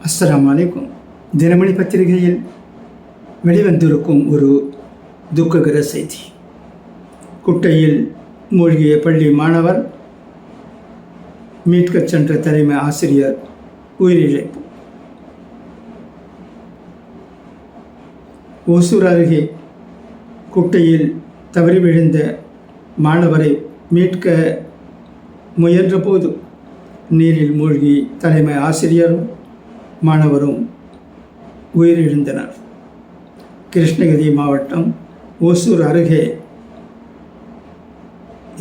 அஸ்ஸலாமு அலைக்கும். தினமணி பத்திரிகையில் வெளிவந்திருக்கும் ஒரு துக்ககர செய்தி. குட்டையில் மூழ்கிய பள்ளி மாணவர் மீட்கச் சென்ற தலைமை ஆசிரியர் உயிரிழப்பு. ஓசூர் அருகே குட்டையில் தவறி விழுந்த மாணவரை மீட்க முயன்றபோது நீரில் மூழ்கி தலைமை ஆசிரியரும் மாணவரும் உயிரிழந்தனர். கிருஷ்ணகிரி மாவட்டம் ஓசூர் அருகே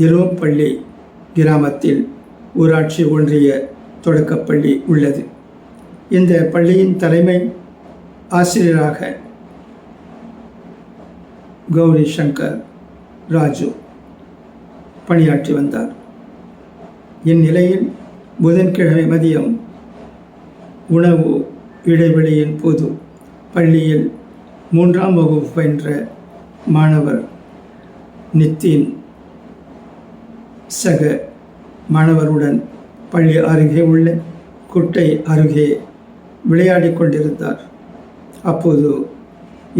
இரோப்பள்ளி கிராமத்தில் ஊராட்சி ஒன்றிய தொடக்கப்பள்ளி உள்ளது. இந்த பள்ளியின் தலைமை ஆசிரியராக கௌரி சங்கர் ராஜு பணியாற்றி வந்தார். இந்நிலையில் புதன்கிழமை மதியம் உணவு இடைவெளியின் போது பள்ளியில் 3ஆம் வகுப்பு பயின்ற மாணவர் நித்தின் சக மாணவருடன் பள்ளி அருகே உள்ள குட்டை அருகே விளையாடி கொண்டிருந்தார். அப்போது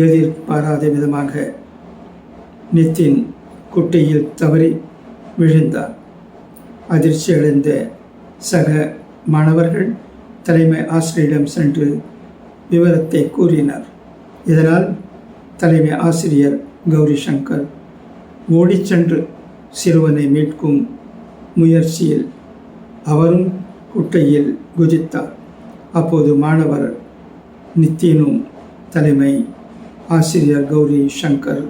எதிர்பாராத விதமாக நித்தின் குட்டையில் தவறி விழுந்தார். அதிர்ச்சியடைந்த சக மாணவர்கள் தலைமை ஆசிரியரிடம் சென்று விவரத்தை கூறினார். இதனால் தலைமை ஆசிரியர் கௌரி சங்கர் ஓடிச் சென்று சிறுவனை மீட்கும் முயற்சியில் அவரும் குட்டையில் குதித்தார். அப்போது மாணவர் நித்தினும் தலைமை ஆசிரியர் கௌரி சங்கர்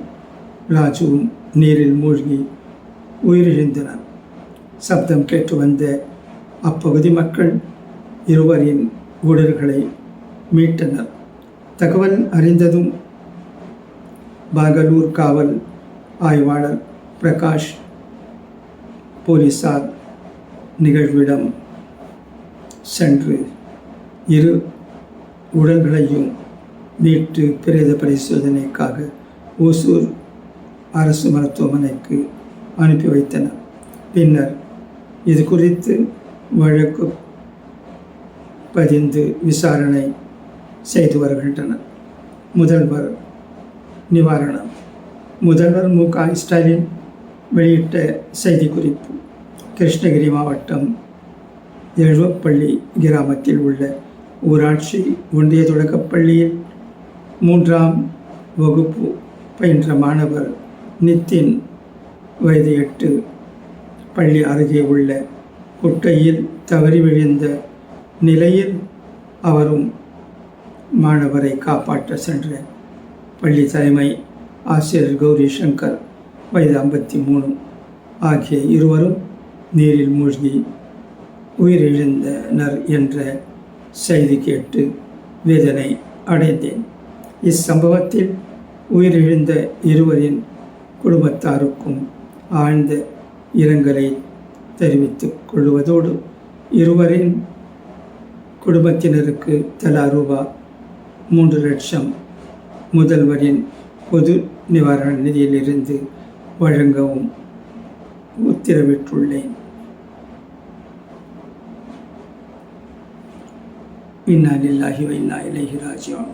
ராஜுவும் நீரில் மூழ்கி உயிரிழந்தனர். சப்தம் கேட்டு வந்த அப்பகுதி மக்கள் இருவரின் உடல்களை மீட்டனர். தகவல் அறிந்ததும் பாகலூர் காவல் ஆய்வாளர் பிரகாஷ் போலீசார் நிகழ்விடம் சென்று இரு உடல்களையும் மீட்டு பிரேத பரிசோதனைக்காக ஓசூர் அரசு மருத்துவமனைக்கு அனுப்பி வைத்தனர். பின்னர் இது குறித்து வழக்கு பதிந்து விசாரணை செய்து வருகின்றனர். முதல்வர் நிவாரணம். முதல்வர் மு.க. ஸ்டாலின் வெளியிட்ட செய்திக்குறிப்பு. கிருஷ்ணகிரி மாவட்டம் எழுவப்பள்ளி கிராமத்தில் உள்ள ஊராட்சி ஒன்றிய தொடக்கப்பள்ளியில் 3ஆம் வகுப்பு பயின்ற மாணவர் நித்தின் வயது 8 பள்ளி அருகே உள்ள குட்டையில் தவறி விழுந்த நிலையில் அவரும் மாணவரை காப்பாற்ற சென்ற பள்ளி தலைமை ஆசிரியர் கௌரி சங்கர் வயது 53 ஆகிய இருவரும் நீரில் மூழ்கி உயிரிழந்தனர் என்ற செய்தி கேட்டு வேதனை அடைந்தேன். இச்சம்பவத்தில் உயிரிழந்த இருவரின் குடும்பத்தாருக்கும் ஆழ்ந்த இரங்கலை தெரிவித்துக் கொள்வதோடு இருவரின் குடும்பத்தினருக்கு தலா ரூபாய் 3 லட்சம் முதல்வரின் பொது நிவாரண நிதியிலிருந்து வழங்கவும் உத்தரவிட்டுள்ளேன். இன்னா லில்லாஹி வ இன்னா இலைஹி ராஜிஊன்.